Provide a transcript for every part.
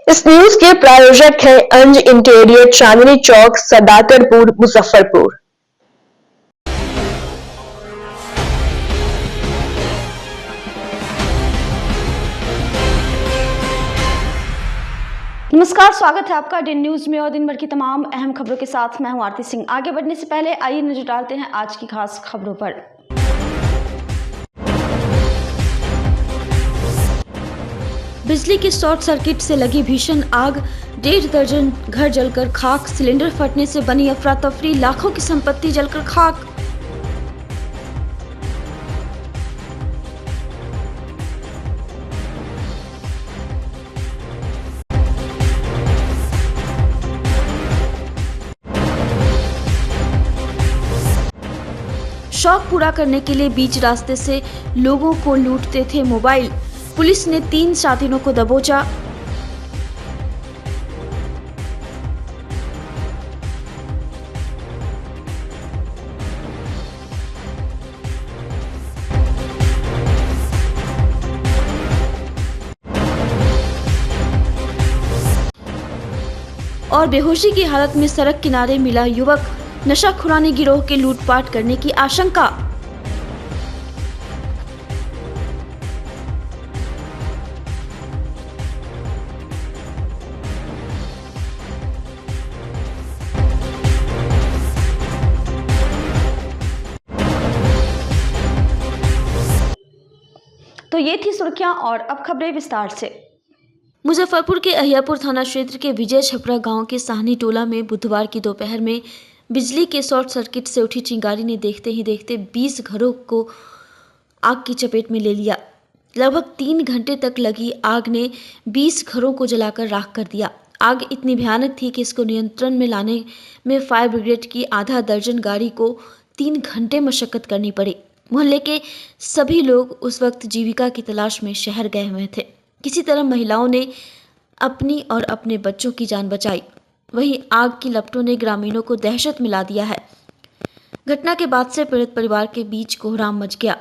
इस न्यूज के प्रायोजक हैं अंज इंटीरियर, चांदनी चौक, सदाकतपुर, मुजफ्फरपुर। नमस्कार, स्वागत है आपका डे न्यूज में और दिन भर की तमाम अहम खबरों के साथ मैं हूं आरती सिंह। आगे बढ़ने से पहले आइए नजर डालते हैं आज की खास खबरों पर। बिजली के शॉर्ट सर्किट से लगी भीषण आग, 1.5 दर्जन घर जलकर खाक, सिलेंडर फटने से बनी अफरा तफरी, लाखों की संपत्ति जलकर खाक। शौक पूरा करने के लिए बीच रास्ते से लोगों को लूटते थे मोबाइल, पुलिस ने 3 शातिरों को दबोचा। और बेहोशी की हालत में सड़क किनारे मिला युवक, नशाखुरानी गिरोह के लूटपाट करने की आशंका। तो ये थी सुर्खियां और अब खबरें विस्तार से। मुजफ्फरपुर के अहियापुर थाना क्षेत्र के विजय छपरा गांव के साहनी टोला में बुधवार की दोपहर में बिजली के शॉर्ट सर्किट से उठी चिंगारी ने देखते ही देखते 20 घरों को आग की चपेट में ले लिया। लगभग 3 घंटे तक लगी आग ने 20 घरों को जलाकर राख कर दिया। आग इतनी भयानक थी कि इसको नियंत्रण में लाने में फायर ब्रिगेड की आधा दर्जन गाड़ी को 3 घंटे मशक्कत करनी पड़ी। मोहल्ले के सभी लोग उस वक्त जीविका की तलाश में शहर गए हुए थे। किसी तरह महिलाओं ने अपनी और अपने बच्चों की जान बचाई। वहीं आग की लपटों ने ग्रामीणों को दहशत मिला दिया है। घटना के बाद से पीड़ित परिवार के बीच कोहराम मच गया।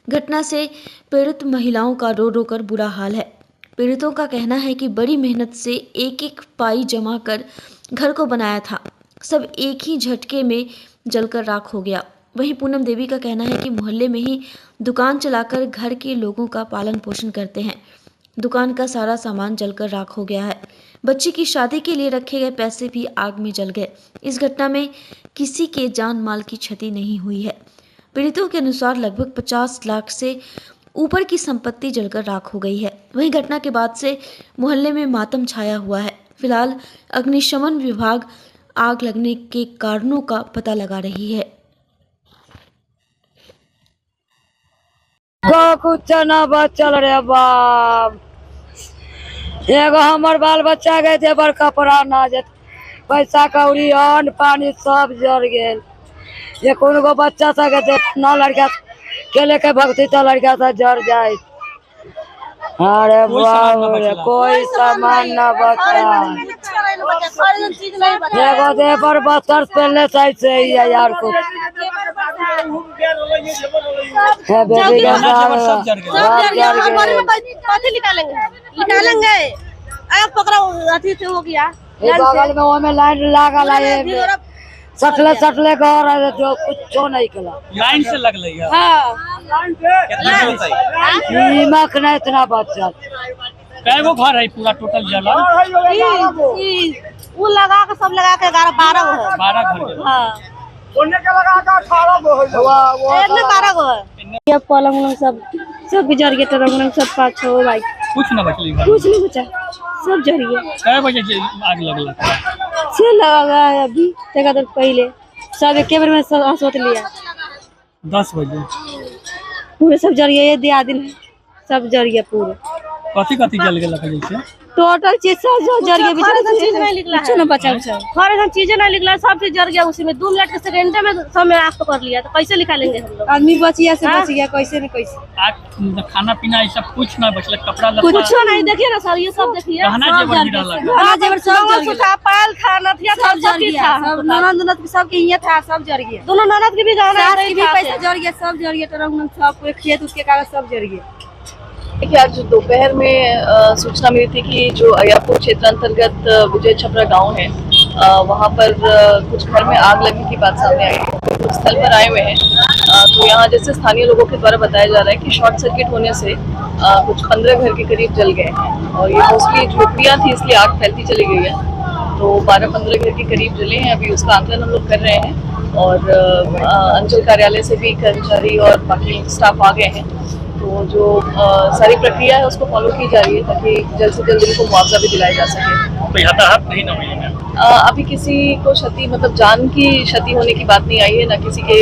घटना से पीड़ित महिलाओं का रो रो कर बुरा हाल है। पीड़ितों का कहना है कि बड़ी मेहनत से एक एक पाई जमा कर घर को बनाया था, सब एक ही झटके में जलकर राख हो गया। वहीं पूनम देवी का कहना है कि मोहल्ले में ही दुकान चलाकर घर के लोगों का पालन पोषण करते हैं। दुकान का सारा सामान जलकर राख हो गया है। बच्ची की शादी के लिए रखे गए पैसे भी आग में जल गए। इस घटना में किसी के जान माल की क्षति नहीं हुई है। पीड़ितों के अनुसार लगभग 50 लाख से ऊपर की संपत्ति जलकर राख हो गई है। वहीं घटना के बाद से मोहल्ले में मातम छाया हुआ है। फिलहाल अग्निशमन विभाग आग लगने के कारणों का पता लगा रही है। कुछ ना बचल रे बाप, एगो हमर बाल बच्चा गए थे बड़का पुराना जे पैसा कौड़ी अन्न पानी सब जर गेल। ये कौन गो बच्चा सा गए थे ना, लड़का के लेके भक्ति तो लड़का सा जर जाए। अरे बाप रे, कोई सामान ना बचा। एगो दे पर बस्तर पहले साइड से ही है यार को निकालेंगे आग पकड़ा अथी से हो गया। बगल में वो में लाइन लागल है, सटले सटले घर जो कुछ नहीं कला, लाइन से लग लगी। हाँ नीमक नहीं इतना बचल। कैगो घर है पूरा टोटल जला? वो लगा के सब लगा के 12 गो है। 12 घर। हाँ लगा के 18 गो है। 12 गो है। ये पलंग सब गुजर गए, तरंग सब 5-6 भाई, कुछ ना बचली घर, कुछ नहीं बचा, सब जल गया। कै बजे से आग लगल? से लगा है अभी तक देर पहले, सब एक बार में सब सोच लिया। 10 बजे पूरे सब जल गया। ये दिया दिन सब जल गया पूरे। कथी कथी जल गया जैसे? टोटल चीज सब जल गया। चीज नहीं निकला, कुछ नहीं बचा। हर एक चीजें नहीं निकला, सब चीज जल गया। उसी में 2 मिनट के सेकंड में सब में आग पकड़ लिया। तो कैसे निकालेंगे हम लोग? आदमी बचिया से बच गया, कैसे न कैसे। आग खाना पीना ये सब कुछ ना बचल, कपड़ा लत्ता कुछ नहीं। देखिए ना सर, ये सब देखिए, गहना जेवर गिरा लगा। गहना जेवर सब जल गया। पायल खाना था सब जल गया। सब ननद सब के ये था, सब जल गया। दोनों ननद के भी गहना भी पैसा जल गया, सब जल गया। तरंग सब खेत उसके कागज सब जल गया। देखिए, आज दोपहर में सूचना मिली थी कि जो अहियापुर क्षेत्र अंतर्गत विजय छपरा गांव है, वहां पर कुछ घर में आग लगने की बात सामने आई है। तो स्थल पर आए हुए हैं। तो यहाँ जैसे स्थानीय लोगों के द्वारा बताया जा रहा है कि शॉर्ट सर्किट होने से कुछ 15 घर के करीब जल गए हैं और ये मोस्टली झोपड़ियाँ थी, इसलिए आग फैलती चली गई है। तो 12-15 घर के करीब जले हैं। अभी उसका आकलन हम लोग कर रहे हैं और अंचल कार्यालय से भी कर्मचारी और बाकी स्टाफ आ गए हैं। तो जो सारी प्रक्रिया है उसको फॉलो की जा रही है ताकि जल्द से जल्द इनको मुआवजा भी दिलाया जा सके। तो यातायात नहीं ना हुई है? अभी किसी को क्षति, मतलब जान की क्षति होने की बात नहीं आई है, ना किसी के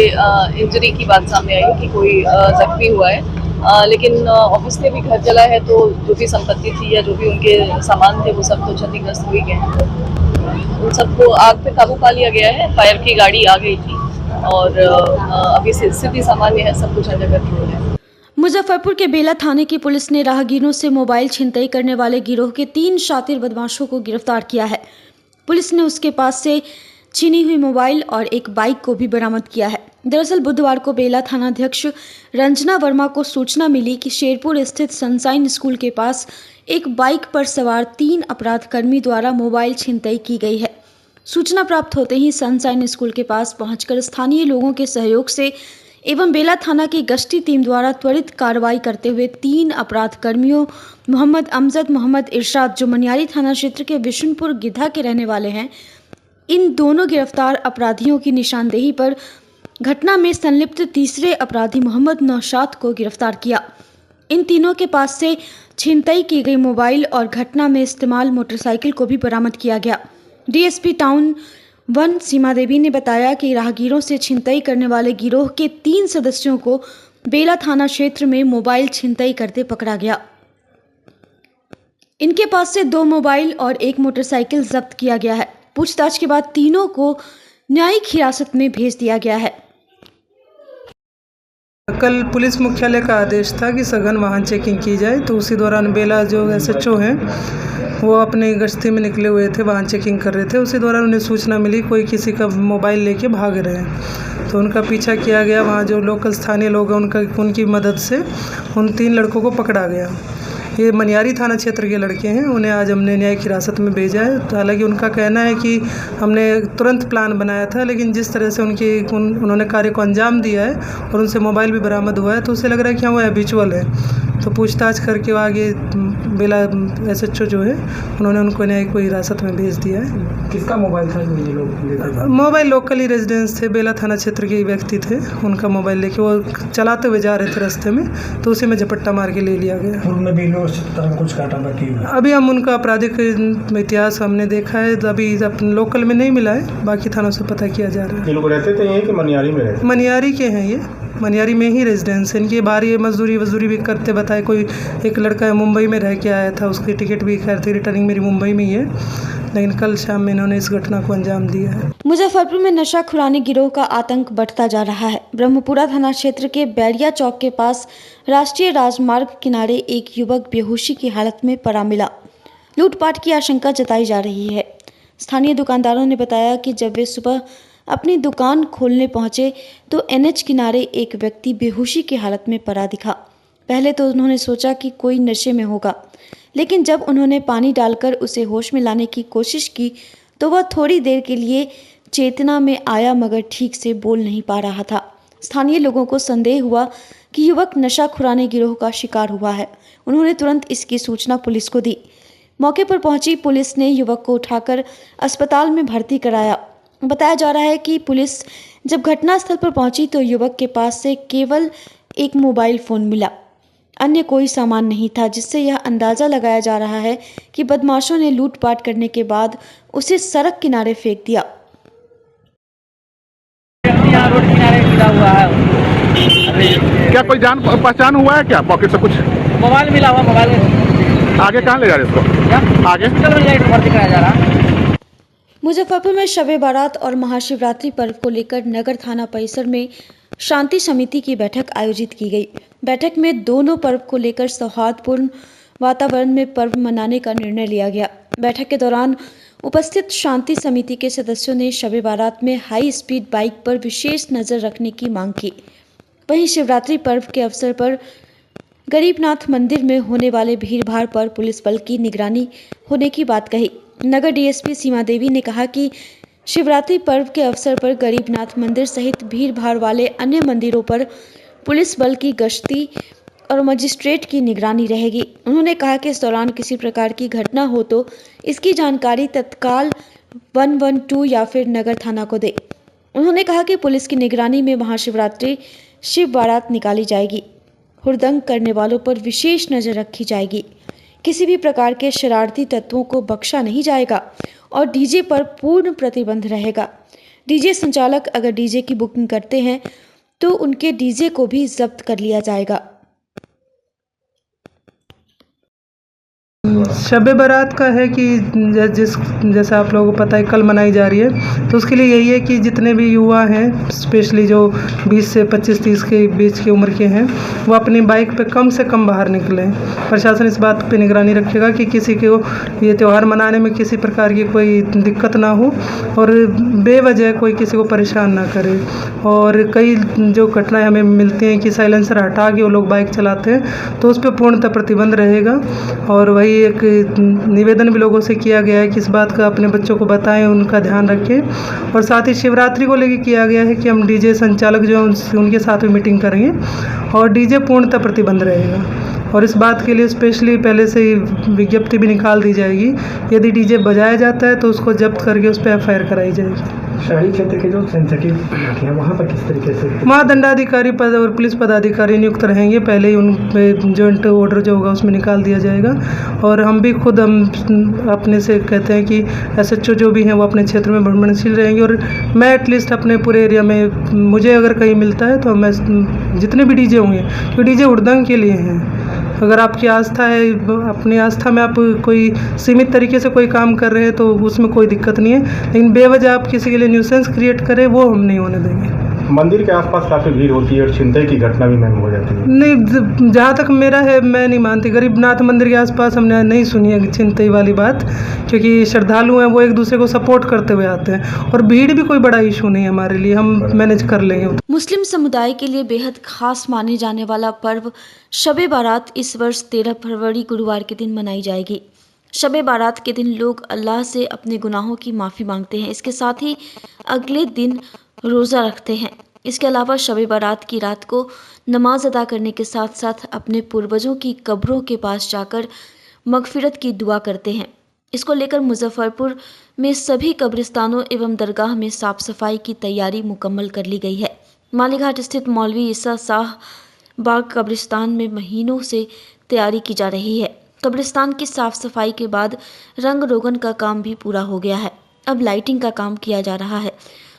इंजरी की बात सामने आई है कि कोई जख्मी हुआ है। लेकिन ऑफिस में भी घर जला है, तो जो भी संपत्ति थी या जो भी उनके सामान थे वो सब तो क्षतिग्रस्त हुई गए हैं। उन सबको आग पे काबू पा लिया गया है। फायर की गाड़ी आ गई थी और अभी स्थिति सामान्य है, सब कुछ अंडर कंट्रोल है। मुजफ्फरपुर के बेला थाने की पुलिस ने राहगीरों से मोबाइल छिनतई करने वाले गिरोह के 3 शातिर बदमाशों को गिरफ्तार किया है। पुलिस ने उसके पास से छीनी हुई मोबाइल और एक बाइक को भी बरामद किया है। दरअसल बुधवार को बेला थानाध्यक्ष रंजना वर्मा को सूचना मिली कि शेरपुर स्थित सनसाइन स्कूल के पास एक बाइक पर सवार 3 अपराधकर्मी द्वारा मोबाइल छिनतई की गई है। सूचना प्राप्त होते ही सनसाइन स्कूल के पास पहुंचकर स्थानीय लोगों के सहयोग से एवं बेला थाना की गश्ती टीम द्वारा त्वरित कार्रवाई करते हुए 3 अपराध कर्मियों मोहम्मद अमजद, मोहम्मद इरशाद, जो मनियारी थाना क्षेत्र के विशुनपुर गिद्धा के रहने वाले हैं, इन दोनों गिरफ्तार अपराधियों की निशानदेही पर घटना में संलिप्त तीसरे अपराधी मोहम्मद नौशाद को गिरफ्तार किया। इन तीनों के पास से छिनतई की गई मोबाइल और घटना में इस्तेमाल मोटरसाइकिल को भी बरामद किया गया। डीएसपी टाउन 1 सीमा देवी ने बताया कि राहगीरों से छिनतई करने वाले गिरोह के 3 सदस्यों को बेला थाना क्षेत्र में मोबाइल छिनतई करते पकड़ा गया। इनके पास से 2 मोबाइल और 1 मोटरसाइकिल जब्त किया गया है। पूछताछ के बाद तीनों को न्यायिक हिरासत में भेज दिया गया है। कल पुलिस मुख्यालय का आदेश था कि सघन वाहन चेकिंग की जाए, तो उसी दौरान बेला जो SHO हैं वो अपने गश्ती में निकले हुए थे, वाहन चेकिंग कर रहे थे। उसी दौरान उन्हें सूचना मिली कोई किसी का मोबाइल लेके भाग रहे हैं, तो उनका पीछा किया गया। वहाँ जो लोकल स्थानीय लोग हैं उनकी मदद से उन 3 लड़कों को पकड़ा गया। ये मनियारी थाना क्षेत्र के लड़के हैं। उन्हें आज हमने न्यायिक हिरासत में भेजा है। हालांकि उनका कहना है कि हमने तुरंत प्लान बनाया था, लेकिन जिस तरह से उन्होंने कार्य को अंजाम दिया है और उनसे मोबाइल भी बरामद हुआ है, तो उसे लग रहा है कि हाँ वो हैबिचुअल है। तो पूछताछ करके वो आगे बेला SHO जो है उन्होंने उनको न्यायिक हिरासत में भेज दिया है। किसका मोबाइल था ये लोग? मोबाइल लोकल ही रेजिडेंस थे, बेला थाना क्षेत्र के व्यक्ति थे। उनका मोबाइल लेके वो चलाते हुए जा रहे थे रास्ते में, तो उसी में झपट्टा मार के ले लिया गया। उनमें भी कुछ काटा बाकी है। अभी हम उनका आपराधिक इतिहास हमने देखा है, अभी अपने लोकल में नहीं मिला है, बाकी थानों से पता किया जा रहा है। ये लोग रहते थे यहीं कि मनियारी में रहते? मनियारी के हैं, ये मनियारी में ही रेजिडेंस है इनकी। बाहर ये मजदूरी भी करते बताए। कोई एक लड़का मुंबई में रह के आया था, उसकी टिकट भी खैर थी, रिटर्निंग मेरी मुंबई में ही है, लेकिन कल शाम में इन्होंने इस घटना को अंजाम दिया है। मुजफ्फरपुर में नशा खुरानी गिरोह का आतंक बढ़ता जा रहा है। ब्रह्मपुरा थाना क्षेत्र के बैरिया चौक के पास राष्ट्रीय राजमार्ग किनारे एक युवक बेहोशी की हालत में पड़ा मिला। लूटपाट की आशंका जताई जा रही है। स्थानीय दुकानदारों ने बताया कि जब वे सुबह अपनी दुकान खोलने पहुंचे तो NH किनारे एक व्यक्ति बेहोशी की हालत में पड़ा दिखा। पहले तो उन्होंने सोचा कि कोई नशे में होगा, लेकिन जब उन्होंने पानी डालकर उसे होश में लाने की कोशिश की तो वह थोड़ी देर के लिए चेतना में आया, मगर ठीक से बोल नहीं पा रहा था। स्थानीय लोगों को संदेह हुआ कि युवक नशा खुराने गिरोह का शिकार हुआ है। उन्होंने तुरंत इसकी सूचना पुलिस को दी। मौके पर पहुंची पुलिस ने युवक को उठाकर अस्पताल में भर्ती कराया। बताया जा रहा है कि पुलिस जब घटनास्थल पर पहुंची तो युवक के पास से केवल एक मोबाइल फ़ोन मिला, अन्य कोई सामान नहीं था, जिससे यह अंदाज़ा लगाया जा रहा है कि बदमाशों ने लूटपाट करने के बाद उसे सड़क किनारे फेंक दिया। यहाँ रोड किनारे गिरा हुआ है। क्या कोई जान पहचान हुआ है क्या? पॉकेट से कुछ मोबाइल मिला हुआ, मोबाइल आगे कहाँ ले जा रहे इसको? आगे हॉस्पिटल में जाकर भर्ती कराया जा रहा है। मुजफ्फरपुर में शब-ए बारात और महाशिवरात्रि पर्व को लेकर नगर थाना परिसर में शांति समिति की बैठक आयोजित की गई। बैठक में दोनों पर्व को लेकर सौहार्दपूर्ण वातावरण में पर्व मनाने का निर्णय लिया गया। बैठक के दौरान उपस्थित शांति समिति के सदस्यों ने शब-ए बारात में हाई स्पीड बाइक पर विशेष नज़र रखने की मांग की। वहीं शिवरात्रि पर्व के अवसर पर गरीबनाथ मंदिर में होने वाले भीड़भाड़ पर पुलिस बल की निगरानी होने की बात कही। नगर डीएसपी सीमा देवी ने कहा कि शिवरात्रि पर्व के अवसर पर गरीबनाथ मंदिर सहित भीड़भाड़ वाले अन्य मंदिरों पर पुलिस बल की गश्ती और मजिस्ट्रेट की निगरानी रहेगी। उन्होंने कहा कि इस दौरान किसी प्रकार की घटना हो तो इसकी जानकारी तत्काल 112 या फिर नगर थाना को दे। उन्होंने कहा कि पुलिस की निगरानी में महाशिवरात्रि शिव बारात निकाली जाएगी। हुड़दंग करने वालों पर विशेष नजर रखी जाएगी। किसी भी प्रकार के शरारती तत्वों को बख्शा नहीं जाएगा और डीजे पर पूर्ण प्रतिबंध रहेगा। डीजे संचालक अगर डीजे की बुकिंग करते हैं तो उनके डीजे को भी जब्त कर लिया जाएगा। शब बारात का है कि जैसा आप लोगों को पता है कल मनाई जा रही है, तो उसके लिए यही है कि जितने भी युवा हैं, स्पेशली जो 20 से 25-30 के बीच की उम्र के हैं, वो अपनी बाइक पे कम से कम बाहर निकलें। प्रशासन इस बात पे निगरानी रखेगा कि किसी को ये त्यौहार मनाने में किसी प्रकार की कोई दिक्कत ना हो और बेवजह कोई किसी को परेशान ना करे। और कई जो घटनाएँ हमें मिलती हैं कि साइलेंसर हटा के वो लोग बाइक चलाते हैं, तो उस पर पूर्णतः प्रतिबंध रहेगा। और वही एक निवेदन भी लोगों से किया गया है कि इस बात का अपने बच्चों को बताएं, उनका ध्यान रखें। और साथ ही शिवरात्रि को लेकर किया गया है कि हम डीजे संचालक जो उनके साथ में मीटिंग करेंगे और डीजे पूर्णतः प्रतिबंध रहेगा। और इस बात के लिए स्पेशली पहले से ही विज्ञप्ति भी निकाल दी जाएगी। यदि डीजे बजाया जाता है तो उसको जब्त करके उस पर FIR कराई जाएगी। शहरी क्षेत्र के जो सेंसिटिव हैं वहाँ पर किस तरीके से वहाँ दंडाधिकारी पद और पुलिस पदाधिकारी नियुक्त रहेंगे। पहले ही उन पे जॉइंट ऑर्डर जो होगा उसमें निकाल दिया जाएगा। और हम भी खुद हम अपने से कहते हैं कि SHO जो भी हैं वो अपने क्षेत्र में भ्रमणशील रहेंगे। और मैं एटलीस्ट अपने पूरे एरिया में मुझे अगर कहीं मिलता है तो मैं जितने भी डीजे होंगे, तो डीजे हुड़दंग के लिए हैं। अगर आपकी आस्था है, अपनी आस्था में आप कोई सीमित तरीके से कोई काम कर रहे हैं तो उसमें कोई दिक्कत नहीं है, लेकिन बेवजह आप किसी के लिए न्यूसेंस क्रिएट करें वो हम नहीं होने देंगे। मंदिर के आसपास काफ़ी भीड़ होती है और छिनतई की घटना भी मैम हो जाती है। नहीं, जहाँ तक मेरा है मैं नहीं मानती। गरीबनाथ मंदिर के आसपास हमने नहीं सुनी है छिनतई वाली बात, क्योंकि श्रद्धालु हैं वो एक दूसरे को सपोर्ट करते हुए आते हैं और भीड़ भी कोई बड़ा इशू नहीं है हमारे लिए, हम मैनेज कर लेंगे। मुस्लिम समुदाय के लिए बेहद खास माने जाने वाला पर्व शब-ए बारात इस वर्ष 13 फरवरी गुरुवार के दिन मनाई जाएगी। शब-ए बारात के दिन लोग अल्लाह से अपने गुनाहों की माफ़ी मांगते हैं। इसके साथ ही अगले दिन रोज़ा रखते हैं। इसके अलावा शब-ए बारात की रात को नमाज अदा करने के साथ साथ अपने पूर्वजों की कब्रों के पास जाकर मगफिरत की दुआ करते हैं। इसको लेकर मुजफ्फरपुर में सभी कब्रिस्तानों एवं दरगाह में साफ सफाई की तैयारी मुकम्मल कर ली गई है। मालीघाट स्थित मौलवी ईसा शाह बाग कब्रिस्तान में महीनों से तैयारी की जा रही है। कब्रिस्तान की साफ सफाई के बाद रंग रोगन का काम भी पूरा हो गया है। अब लाइटिंग का काम किया जा रहा है,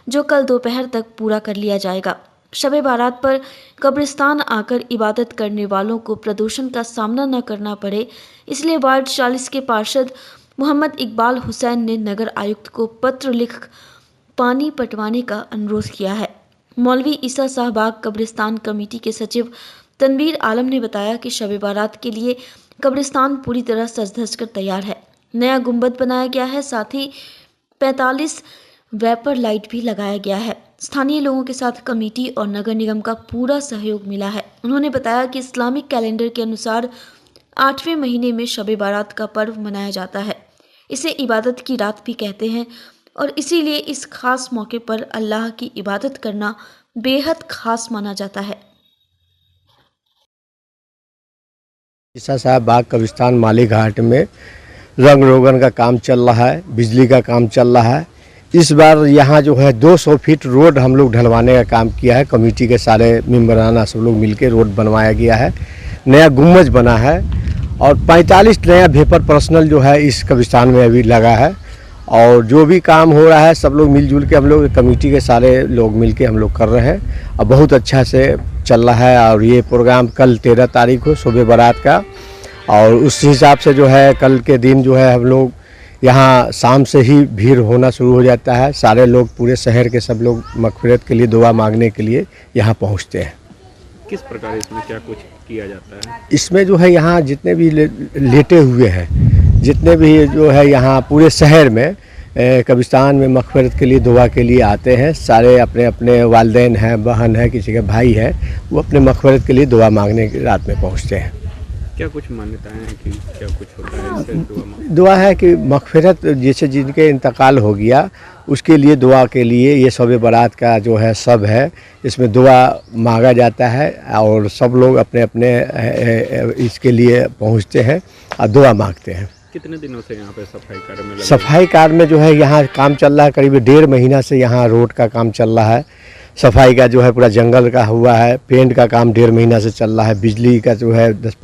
जो कल दोपहर तक पूरा कर लिया जाएगा। शब-ए बारात पर कब्रिस्तान आकर इबादत करने वालों को प्रदूषण का सामना न करना पड़े, इसलिए वार्ड 40 के पार्षद मोहम्मद इकबाल हुसैन ने नगर आयुक्त को पत्र लिख पानी पटवाने का अनुरोध किया है। मौलवी ईसा शाह बाग कब्रिस्तान कमेटी के सचिव तनवीर आलम ने बताया कि शब-ए बारात के लिए कब्रिस्तान पूरी तरह सज धज कर तैयार है। नया गुंबद बनाया गया है, साथ ही 45 वेपर लाइट भी लगाया गया है। स्थानीय लोगों के साथ कमेटी और नगर निगम का पूरा सहयोग मिला है। उन्होंने बताया कि इस्लामिक कैलेंडर के अनुसार 8वें महीने में शब-ए बारात का पर्व मनाया जाता है। इसे इबादत की रात भी कहते हैं और इसीलिए इस खास मौके पर अल्लाह की इबादत करना बेहद खास माना जाता है। ईसा शाह बाग कब्रिस्तान मालीघाट में रंग रोगन का काम चल रहा है, बिजली का काम चल रहा है। इस बार यहाँ जो है 200 फीट रोड हम लोग ढलवाने का काम किया है। कमेटी के सारे मेम्बराना सब लोग मिलकर रोड बनवाया गया है। नया गुम्बज बना है और 45 नया वेपर पर्सनल जो है इस कब्रिस्तान में अभी लगा है। और जो भी काम हो रहा है सब लोग मिलजुल के, हम लोग कमेटी के सारे लोग मिलके हम लोग कर रहे हैं और बहुत अच्छा से चल रहा है। और ये प्रोग्राम कल 13 तारीख को शब-ए बारात का, और उस हिसाब से जो है कल के दिन जो है हम लोग यहाँ शाम से ही भीड़ होना शुरू हो जाता है। सारे लोग पूरे शहर के सब लोग मगफिरत के लिए दुआ मांगने के लिए यहाँ पहुँचते हैं। किस प्रकार इसमें क्या कुछ किया जाता है? इसमें जो है यहाँ जितने भी लेटे हुए हैं, जितने भी जो है यहाँ पूरे शहर में कब्रिस्तान में मगफिरत के लिए दुआ के लिए आते हैं। सारे अपने अपने वालिदैन हैं, बहन है, किसी के भाई है, वो अपने मगफिरत के लिए दुआ मांगने रात में पहुँचते हैं। क्या कुछ मान्यताएं हैं कि क्या कुछ होता है इससे दुआ है कि मगफिरत जैसे जिनके इंतकाल हो गया उसके लिए दुआ के लिए ये शब बारात का जो है सब है, इसमें दुआ मांगा जाता है और सब लोग अपने अपने इसके लिए पहुंचते हैं और दुआ मांगते हैं। कितने दिनों से यहाँ पे सफाई कार्य में सफाई कार्य में जो है यहाँ काम चल रहा है, करीब 1.5 महीना से यहाँ रोड का काम चल रहा है। सफाई का जो है पूरा जंगल का हुआ है, पेंट का काम 1.5 महीना से चल रहा है, बिजली का जो है 10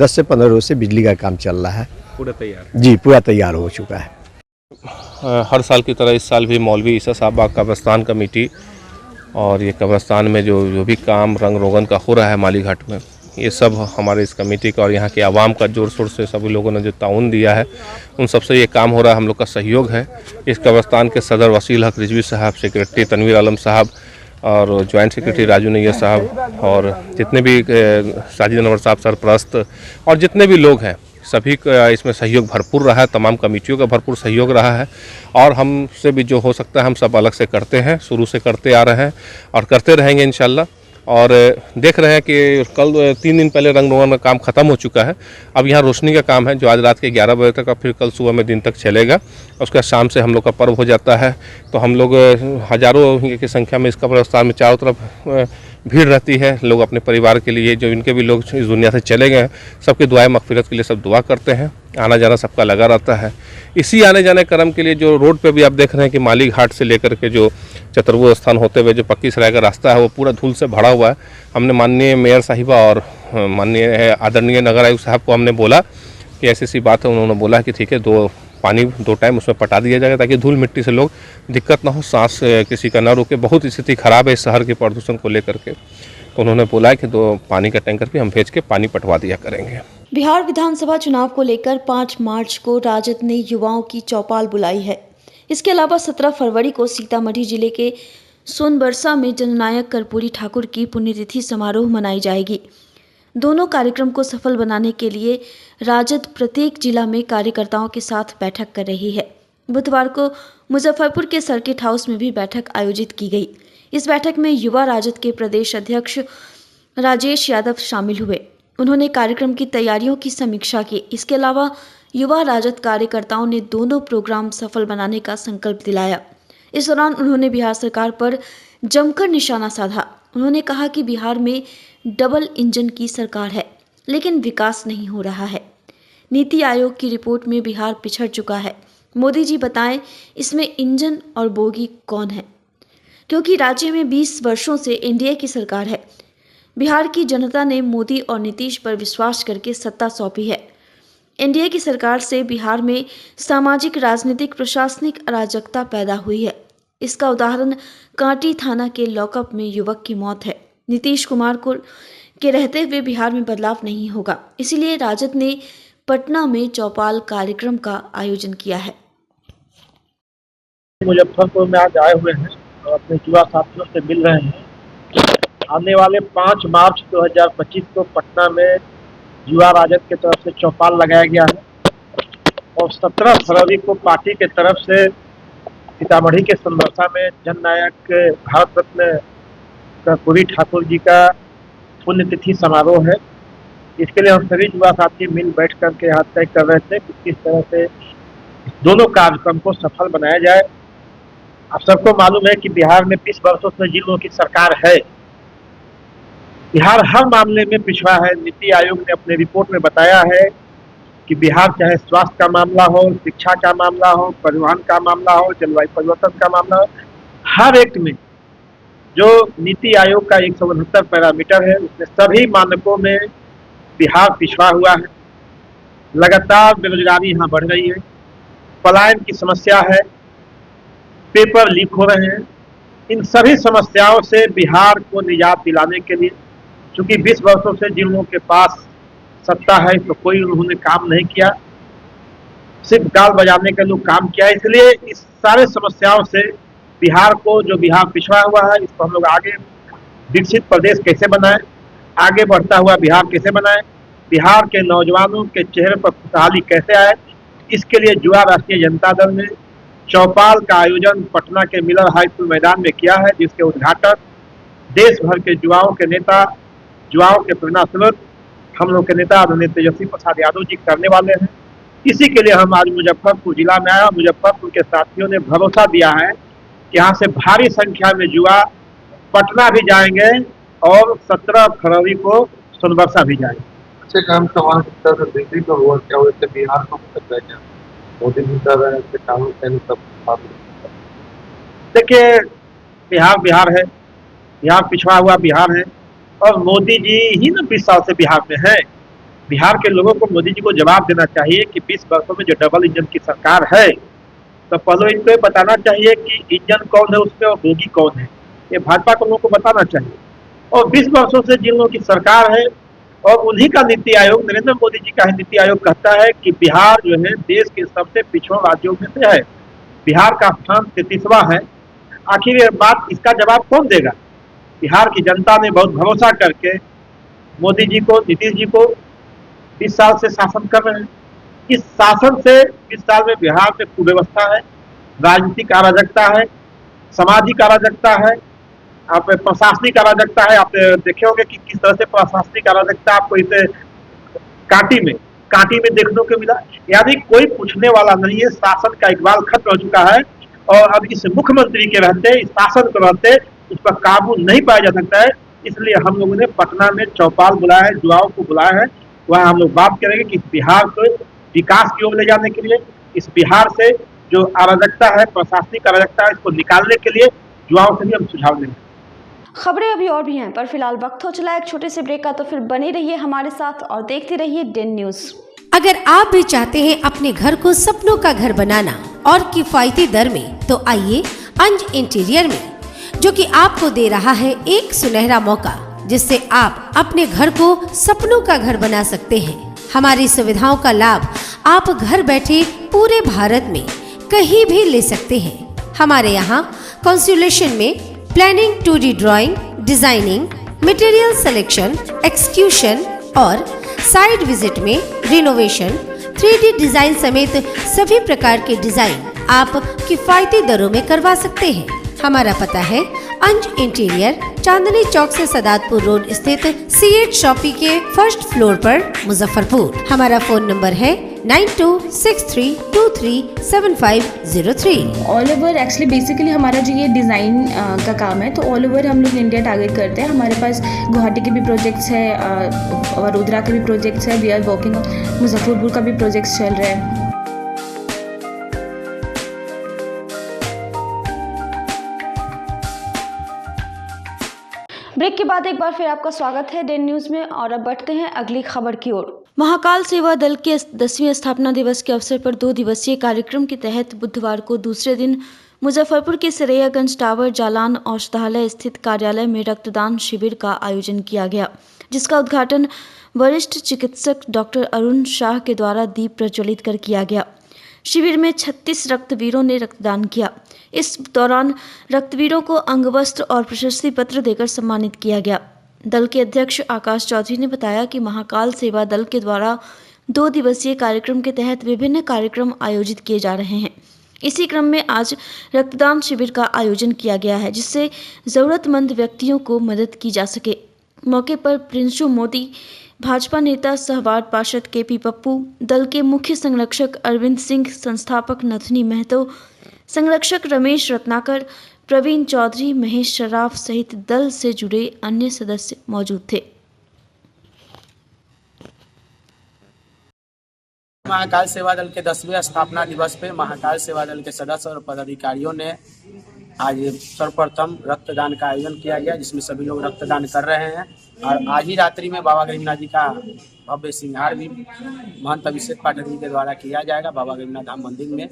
से 15 रोज से बिजली का काम चल रहा है। पूरा तैयार है? जी पूरा तैयार हो चुका है। हर साल की तरह इस साल भी मौलवी ईसा साहब बाग कब्रिस्तान कमेटी और ये कब्रिस्तान में जो भी काम रंग रोगन का हो रहा है माली घाट में, ये सब हमारे इस कमेटी का और यहाँ के आवाम का जोर शोर से सभी लोगों ने जो ताउन दिया है उन सबसे ये काम हो रहा है। हम लोग का सहयोग है। इस कब्रिस्तान के सदर वसील हक रिजवी साहब, सेक्रेटरी तनवीर आलम साहब और जॉइंट सेक्रेटरी राजू नैयर साहब और जितने भी साजिद अनवर साहब सरप्रस्त और जितने भी लोग हैं सभी का इसमें सहयोग भरपूर रहा है। तमाम कमेटियों का भरपूर सहयोग रहा है और हमसे भी जो हो सकता है हम सब अलग से करते हैं, शुरू से करते आ रहे हैं और करते रहेंगे इंशाल्लाह। और देख रहे हैं कि कल 3 दिन पहले रंग रोगन का काम ख़त्म हो चुका है। अब यहाँ रोशनी का काम है जो आज रात के 11 बजे तक और फिर कल सुबह में दिन तक चलेगा। उसके बाद शाम से हम लोग का पर्व हो जाता है। तो हम लोग हज़ारों की संख्या में इसका कब्रिस्तान में चारों तरफ भीड़ रहती है। लोग अपने परिवार के लिए जो इनके भी लोग इस दुनिया से चले गए हैं सबके दुआएं मगफिरत के लिए सब दुआ करते हैं। आना जाना सबका लगा रहता है। इसी आने जाने क्रम के लिए जो रोड पे भी आप देख रहे हैं कि माली घाट से लेकर के जो चतुर्भुज स्थान होते हुए जो पक्की सराय का रास्ता है वो पूरा धूल से भरा हुआ है। हमने माननीय मेयर साहिबा और माननीय आदरणीय नगर आयुक्त साहब को हमने बोला कि ऐसी सी बात है। उन्होंने बोला कि ठीक है, 2 टाइम उसमें पटा दिया जाएगा ताकि धूल मिट्टी से लोग दिक्कत ना हो, सांस किसी का ना रुके। बहुत स्थिति खराब है इस शहर के प्रदूषण को लेकर के। तो उन्होंने बोला कि 2 पानी का टैंकर भी हम भेज के पानी पटवा दिया करेंगे। बिहार विधानसभा चुनाव को लेकर 5 मार्च को राजद ने युवाओं की चौपाल बुलाई है। इसके अलावा 17 फरवरी को सीतामढ़ी जिले के सोनबरसा में जननायक कर्पूरी ठाकुर की पुण्यतिथि समारोह मनाई जाएगी। दोनों कार्यक्रम को सफल बनाने के लिए राजद प्रत्येक जिला में कार्यकर्ताओं के साथ बैठक कर रही है। बुधवार को मुजफ्फरपुर के सर्किट हाउस में भी बैठक आयोजित की गई। इस बैठक में युवा राजद के प्रदेश अध्यक्ष राजेश यादव शामिल हुए। उन्होंने कार्यक्रम की तैयारियों की समीक्षा की। इसके अलावा युवा राजद कार्यकर्ताओं ने दोनों प्रोग्राम सफल बनाने का संकल्प दिलाया। इस दौरान उन्होंने बिहार सरकार पर जमकर निशाना साधा। उन्होंने कहा कि बिहार में डबल इंजन की सरकार है लेकिन विकास नहीं हो रहा है। नीति आयोग की रिपोर्ट में बिहार पिछड़ चुका है। मोदी जी बताएं इसमें इंजन और बोगी कौन है, क्योंकि राज्य में 20 वर्षों से एनडीए की सरकार है। बिहार की जनता ने मोदी और नीतीश पर विश्वास करके सत्ता सौंपी है। एनडीए की सरकार से बिहार में सामाजिक, राजनीतिक, प्रशासनिक अराजकता पैदा हुई है। इसका उदाहरण कांटी थाना के लॉकअप में युवक की मौत है। नीतीश कुमार के रहते हुए बिहार में बदलाव नहीं होगा। इसीलिए राजद ने पटना में चौपाल कार्यक्रम का आयोजन किया है। मुजफ्फरपुर में आज आए हुए हैं और अपने युवा साथियों से मिल रहे हैं। आने वाले 5 मार्च 2025 को पटना में युवा राजद की तरफ से चौपाल लगाया गया है और 17 फरवरी को पार्टी के तरफ से सीतामढ़ी के सोनबरसा में जननायक भारत रत्न कर्पूरी ठाकुर जी का पुण्यतिथि समारोह है। इसके लिए हम सभी युवा साथी मिल बैठ करके यहाँ तय कर रहे थे कि किस तरह से दोनों कार्यक्रम को सफल बनाया जाए। आप सबको मालूम है कि बिहार में 20 वर्षों से जिन लोगों की सरकार है, बिहार हर मामले में पिछड़ा है। नीति आयोग ने अपने रिपोर्ट में बताया है कि बिहार चाहे स्वास्थ्य का मामला हो, शिक्षा का मामला हो, परिवहन का मामला हो, जलवायु परिवर्तन का मामला हो, हर एक में जो नीति आयोग का 169 पैरामीटर है उसमें सभी मानकों में बिहार पिछड़ा हुआ है। लगातार बेरोजगारी यहाँ बढ़ रही है, पलायन की समस्या है, पेपर लीक हो रहे हैं। इन सभी समस्याओं से बिहार को निजात दिलाने के लिए, चूंकि 20 वर्षों से जिन लोगों के पास सत्ता है तो कोई उन्होंने काम नहीं किया, सिर्फ गाल बजाने के लोग काम किया। इसलिए इस सारे समस्याओं से बिहार को, जो बिहार पिछड़ा हुआ है, इसको हम लोग आगे विकसित प्रदेश कैसे बनाएं, आगे बढ़ता हुआ बिहार कैसे बनाएं, बिहार के नौजवानों के चेहरे पर खुशहाली कैसे आए, इसके लिए युवा राष्ट्रीय जनता दल ने चौपाल का आयोजन पटना के मिलर हाई स्कूल मैदान में किया है, जिसके उद्घाटन देश भर के युवाओं के नेता, युवाओं के प्रेरणा स्रोत हम लोग के नेता आदरणीय तेजस्वी प्रसाद यादव जी करने वाले हैं। इसी के लिए हम आज मुजफ्फरपुर जिला में आए। मुजफ्फरपुर के साथियों ने भरोसा दिया है कि यहाँ से भारी संख्या में युवा पटना भी जाएंगे और 17 फरवरी को सोनबरसा भी जाएंगे। अच्छे काम सवाल दिल्ली का हुआ क्या हुआ, बिहार को क्या मोदी जी कर रहे हैं कानून सब। देखिए बिहार है, बिहार पिछड़ा हुआ बिहार है और मोदी जी ही ना 20 साल से बिहार में है। बिहार के लोगों को मोदी जी को जवाब देना चाहिए कि 20 वर्षों में जो डबल इंजन की सरकार है, तो पहले इनको बताना चाहिए कि इंजन कौन है उसमें और बोगी कौन है। ये भाजपा को लोगों को बताना चाहिए। और 20 वर्षों से जिन लोगों की सरकार है और उन्हीं का नीति आयोग, नरेंद्र मोदी जी का ही नीति आयोग कहता है कि बिहार जो है देश के सबसे पिछड़ा राज्यों में से है। बिहार का स्थान 33वां है। आखिर ये बात, इसका जवाब कौन देगा? बिहार की जनता ने बहुत भरोसा करके मोदी जी को, नीतीश जी को 20 साल से शासन कर रहे हैं। इस शासन से 20 साल में बिहार में कुव्यवस्था है, राजनीतिक अराजकता है, सामाजिक अराजकता है, आप प्रशासनिक अराजकता है। आप देखे होंगे कि किस तरह से प्रशासनिक अराजकता आपको इसे कांटी में देखने को मिला। यानी कोई पूछने वाला नहीं है, शासन का इकबाल खत्म हो चुका है और अब इस मुख्यमंत्री के रहते, इस शासन के रहते उस पर काबू नहीं पाया जा सकता है। इसलिए हम लोगों ने पटना में चौपाल बुलाया है, युवाओं को बुलाया है। वहाँ हम लोग बात करेंगे कि इस बिहार को विकास की ओर ले जाने के लिए, इस बिहार से जो अराजकता है, प्रशासनिक अराजकता है, इसको निकालने के लिए युवाओं से भी हम सुझाव देंगे। खबरें अभी और भी हैं, पर फिलहाल वक्त हो चला एक छोटे से ब्रेक का, तो फिर बने रहिए हमारे साथ और देखते रहिए डेन न्यूज। अगर आप भी चाहते हैं अपने घर को सपनों का घर बनाना और किफायती दर में, तो आइए अंज इंटीरियर में, जो कि आपको दे रहा है एक सुनहरा मौका, जिससे आप अपने घर को सपनों का घर बना सकते हैं। हमारी सुविधाओं का लाभ आप घर बैठे पूरे भारत में कहीं भी ले सकते हैं। हमारे यहाँ कंसुलेशन में planning, 2D drawing, designing, material selection, execution और साइट विजिट में रिनोवेशन, 3D डिजाइन समेत सभी प्रकार के डिजाइन आप किफायती दरों में करवा सकते हैं। हमारा पता है अंज इंटीरियर, चांदनी चौक से सदातपुर रोड स्थित C8 शॉपी के फर्स्ट फ्लोर पर, मुजफ्फरपुर। हमारा फोन नंबर है 9263237503। ऑल ओवर एक्चुअली बेसिकली हमारा जो ये डिज़ाइन का काम है, तो ऑल ओवर हम लोग इंडिया टारगेट करते हैं। हमारे पास गुवाहाटी के भी प्रोजेक्ट्स है, वडोदरा के भी प्रोजेक्ट्स है, वी आर वर्किंग, मुजफ्फरपुर का भी प्रोजेक्ट्स चल रहा है। ब्रेक के बाद एक बार फिर आपका स्वागत है डेन न्यूज में, और अब बढ़ते हैं अगली खबर की ओर। महाकाल सेवा दल के 10वीं स्थापना दिवस के अवसर पर 2 दिवसीय कार्यक्रम के तहत बुधवार को दूसरे दिन मुजफ्फरपुर के सरैयागंज टावर, जालान औषधालय स्थित कार्यालय में रक्तदान शिविर का आयोजन किया गया, जिसका उद्घाटन वरिष्ठ चिकित्सक डॉक्टर अरुण शाह के द्वारा दीप प्रज्वलित कर किया गया। शिविर में 36 रक्तवीरों ने रक्तदान किया। इस दौरान रक्तवीरों को अंगवस्त्र और प्रशस्ति पत्र देकर सम्मानित किया गया। दल के अध्यक्ष आकाश चौधरी ने बताया कि महाकाल सेवा दल के द्वारा 2 दिवसीय कार्यक्रम के तहत विभिन्न कार्यक्रम आयोजित किए जा रहे हैं। इसी क्रम में आज रक्तदान शिविर का आयोजन किया गया है, जिससे जरूरतमंद व्यक्तियों को मदद की जा सके। मौके पर प्रिंसू मोदी, भाजपा नेता सह वार्ड पार्षद KP पप्पू, दल के मुख्य संरक्षक अरविंद सिंह, संस्थापक नथनी महतो, संरक्षक रमेश रत्नाकर, प्रवीण चौधरी, महेश शराफ सहित दल से जुड़े अन्य सदस्य मौजूद थे। महाकाल सेवा दल के 10वें स्थापना दिवस पे महाकाल सेवा दल के सदस्य और पदाधिकारियों ने आज सर्वप्रथम रक्तदान का आयोजन किया गया, जिसमें सभी लोग रक्तदान कर रहे हैं। और आज ही रात्रि में बाबा गरीबनाथ जी का भव्य श्रृंगार भी महंत अभिषेक पाठक जी के द्वारा किया जाएगा बाबा गरीबनाथ धाम मंदिर में।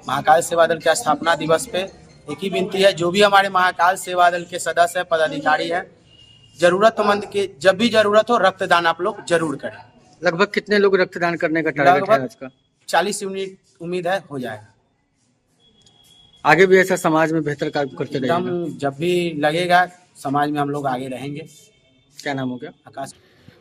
महाकाल सेवा दल के स्थापना दिवस पे एक ही विनती है, जो भी हमारे महाकाल सेवा दल के सदस्य है, पदाधिकारी है, जरूरतमंद के जब भी जरूरत हो रक्तदान आप लोग जरूर करें। लगभग कितने लोग रक्तदान करने का टारगेट है आज का? 40 यूनिट उम्मीद है हो जाएगा। आगे भी ऐसा समाज में बेहतर कार्य करते रहेंगे। एकदम, जब भी लगेगा समाज में हम लोग आगे रहेंगे। क्या नाम हो गया? आकाश।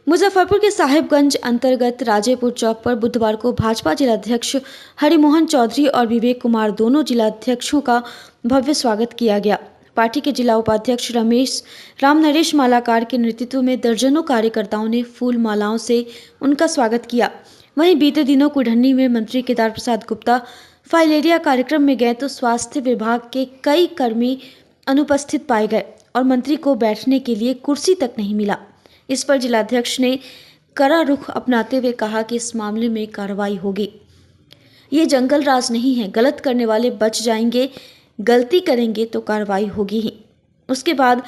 मुजफ्फरपुर के साहिबगंज अंतर्गत राजेपुर चौक पर बुधवार को भाजपा जिलाध्यक्ष हरिमोहन चौधरी और विवेक कुमार दोनों जिलाध्यक्षों का भव्य स्वागत किया गया। पार्टी के जिला उपाध्यक्ष रमेश रामनरेश मालाकार के नेतृत्व में दर्जनों कार्यकर्ताओं ने फूल मालाओं से उनका स्वागत किया। वहीं बीते दिनों कुढ़नी में मंत्री केदार प्रसाद गुप्ता फाइलेरिया कार्यक्रम में गए तो स्वास्थ्य विभाग के कई कर्मी अनुपस्थित पाए गए और मंत्री को बैठने के लिए कुर्सी तक नहीं मिला। इस पर जिलाध्यक्ष ने कड़ा रुख अपनाते हुए कहा कि इस मामले में कार्रवाई होगी। ये जंगल राज नहीं है, गलत करने वाले बच जाएंगे, गलती करेंगे तो कार्रवाई होगी ही। उसके बाद